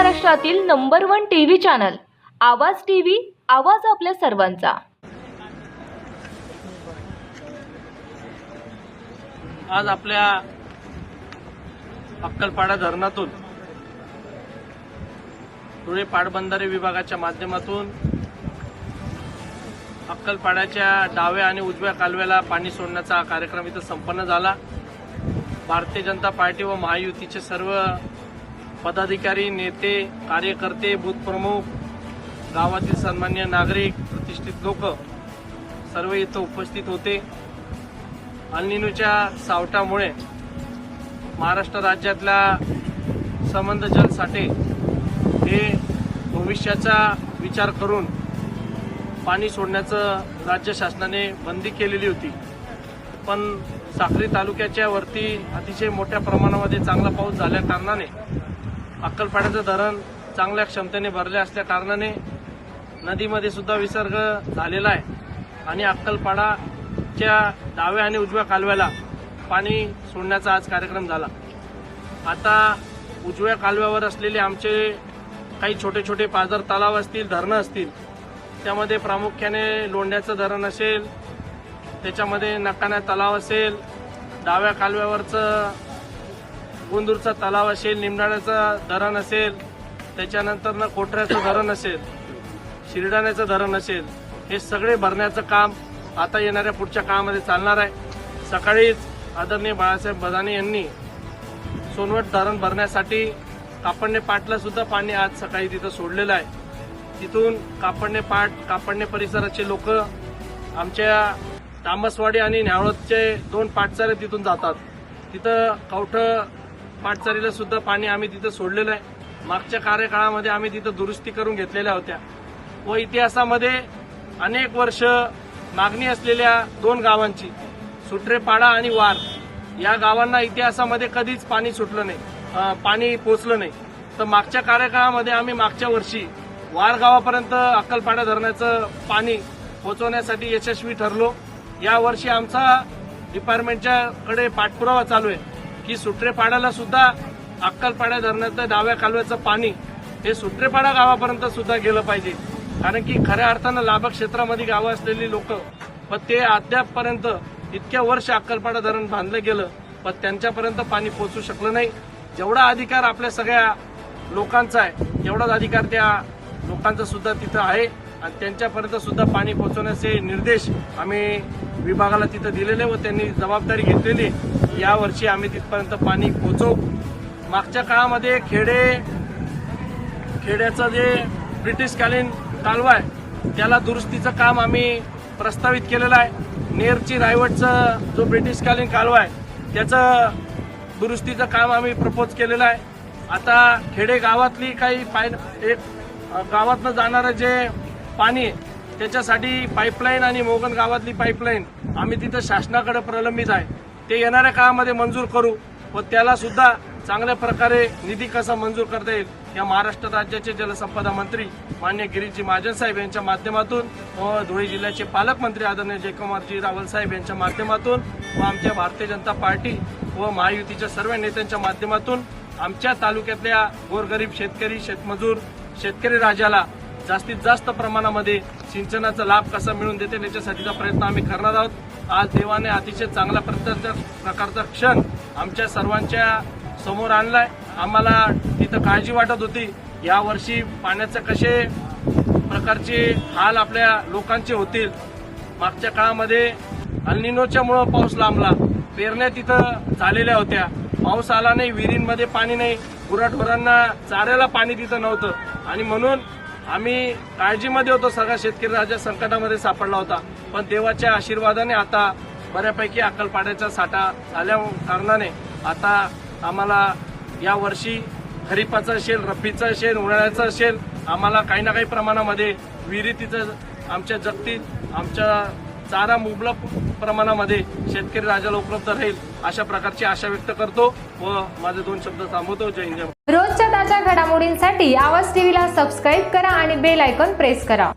महाराष्ट्रातील number 1 TV channel आवाज TV, आवाज आपल्या सर्वांचा। आज आपल्या अक्कलपाडा धरणातून धुळे पाटबंधारे विभागाच्या माध्यमातून अक्कलपाड्याच्या डाव्या आणि उजव्या कालव्याला पाणी सोडण्याचा कार्यक्रम इथं संपन्न झाला। भारतीय जनता पार्टी व महायुतीचे सर्व पदाधिकारी, नेते, कार्यकर्ते, बूथ प्रमुख, गावातील सन्मान्य नागरिक, प्रतिष्ठित लोक सर्व इथं उपस्थित होते। अल निनोच्या सावटामुळे महाराष्ट्र राज्यातला संबंध जलसाठे हे भविष्याचा विचार करून पाणी सोडण्याचं राज्य शासनाने बंदी केलेली होती, पण साक्री तालुक्याच्या वरती अतिशय मोठ्या प्रमाणामध्ये चांगला पाऊस झाल्या कारणाने अक्कलपाड्याचं धरण चांगल्या क्षमतेने भरले असल्या कारणाने नदीमध्ये सुद्धा विसर्ग झालेला आहे आणि अक्कलपाडाच्या डाव्या आणि उजव्या कालव्याला पाणी सोडण्याचा आज कार्यक्रम झाला। आता उजव्या कालव्यावर असलेले आमचे काही छोटे छोटे पाझर तलाव असतील, धरणं असतील, त्यामध्ये प्रामुख्याने लोंढ्याचं धरण असेल, त्याच्यामध्ये नकाना तलाव असेल, डाव्या कालव्यावरचं गोंदूरचा तलाव असेल, निमडाण्याचं धरण असेल, त्याच्यानंतर कोठऱ्याचं धरण असेल, शिरडाण्याचं धरण असेल, हे सगळे भरण्याचं काम आता येणाऱ्या पुढच्या काळामध्ये चालणार आहे। सकाळीच आदरणीय बाळासाहेब बदाने यांनी सोनवट धरण भरण्यासाठी कापडणे पाटला सुद्धा पाणी आज सकाळी तिथं सोडलेलं आहे। तिथून कापडणे पाट, कापडणे परिसराचे लोक आमच्या तांबसवाडी आणि न्यावळचे 2 पाटचारे तिथून जातात। तिथं कवठ पाटचारीला सुद्धा पाणी आम्ही तिथं सोडलेलं आहे। मागच्या कार्यकाळामध्ये आम्ही तिथं दुरुस्ती करून घेतलेल्या होत्या व इतिहासामध्ये अनेक वर्ष मागणी असलेल्या 2 गावांची, सुट्रेपाडा आणि वार, या गावांना इतिहासामध्ये कधीच पाणी सुटलं नाही, पाणी पोचलं नाही। तर मागच्या कार्यकाळामध्ये आम्ही मागच्या वर्षी वार गावापर्यंत अक्कलपाडा धरणाचं पाणी पोहोचवण्यासाठी यशस्वी ठरलो। या वर्षी आमचा डिपार्टमेंटच्या कडे पाठपुरावा चालू आहे की सुट्रेपाड्याला सुद्धा अक्कलपाडा धरणाचं डाव्या कालव्याचं पाणी हे सुट्रेपाडा गावापर्यंत सुद्धा गेलं पाहिजे, कारण की खऱ्या अर्थानं लाभक क्षेत्रामध्ये गावं असलेली लोक, पण ते अद्यापपर्यंत इतक्या वर्ष अक्कलपाडा धरण बांधलं गेलं पण त्यांच्यापर्यंत पाणी पोहोचू शकलं नाही। जेवढा अधिकार आपल्या सगळ्या लोकांचा आहे तेवढाच अधिकार त्या लोकांचा सुद्धा तिथं आहे आणि त्यांच्यापर्यंत सुद्धा पाणी पोहोचवण्याचे निर्देश आम्ही विभागाला तिथं दिलेले व त्यांनी जबाबदारी घेतलेली। यावर्षी आम्ही तिथपर्यंत पाणी पोहोचवू। मागच्या काळामध्ये खेड्याचं जे ब्रिटिशकालीन कालवा आहे त्याला दुरुस्तीचं काम आम्ही प्रस्तावित केलेलं आहे। नेरची रायवटचं जो ब्रिटिशकालीन कालवा आहे त्याचं दुरुस्तीचं काम आम्ही प्रपोज केलेलं आहे। आता खेडे गावातली काही गावातनं जाणारं जे पाणी आहे त्याच्यासाठी पाईपलाईन आणि मोगन गावातली पाईपलाईन आम्ही तिथं शासनाकडे प्रलंबित आहे, ते येणाऱ्या काळामध्ये मंजूर करू व त्याला सुद्धा चांगल्या प्रकारे निधी कसा मंजूर करता येईल या महाराष्ट्र राज्याचे जलसंपदा मंत्री माननीय गिरीजी महाजन साहेब यांच्या माध्यमातून व धुळे जिल्ह्याचे पालकमंत्री आदरणीय जयकुमारजी रावल साहेब यांच्या माध्यमातून व आमच्या भारतीय जनता पार्टी व महायुतीच्या सर्व नेत्यांच्या माध्यमातून आमच्या तालुक्यातल्या गोरगरीब शेतकरी, शेतमजूर, शेतकरी राजाला जास्तीत जास्त प्रमाणामध्ये सिंचनाचा लाभ कसा मिळवून देते याच्यासाठीचा प्रयत्न आम्ही करणार आहोत। आज देवाने अतिशय चांगल्या प्रकारचा क्षण आमच्या सर्वांच्या समोर आणलाय। आम्हाला तिथं काळजी वाटत होती यावर्षी पाण्याचे कसे प्रकारचे हाल आपल्या लोकांचे होतील। मागच्या काळामध्ये अल निनोच्यामुळे पाऊस लांबला, पेरण्या तिथं झालेल्या होत्या, पाऊस आला नाही, विहिरींमध्ये पाणी नाही, गुराढोरांना चाऱ्याला पाणी तिथं नव्हतं आणि म्हणून आम्ही काळजीमध्ये होतो। सगळा शेतकरी राजा संकटामध्ये सापडला होता, पण देवाच्या आशीर्वादाने आता बऱ्यापैकी अक्कलपाड्याचा साठा झाल्या कारणाने आता आम्हाला या वर्षी खरीपाचं असेल, रब्बीचं असेल, उन्हाळ्याचं असेल, आम्हाला काही ना काही प्रमाणामध्ये विहिरी तिथं आमच्या जगतील, आमच्या चारा मुबलक प्रमाणामध्ये शेतकरी राजाला उपलब्ध राहील अशा प्रकारची आशा व्यक्त करतो व माझे 2 शब्द थांबवतो। जय हिंद। रोजच्या ताज्या घडामोडींसाठी आवाज टीव्हीला सबस्क्राईब करा आणि बेल आयकॉन प्रेस करा।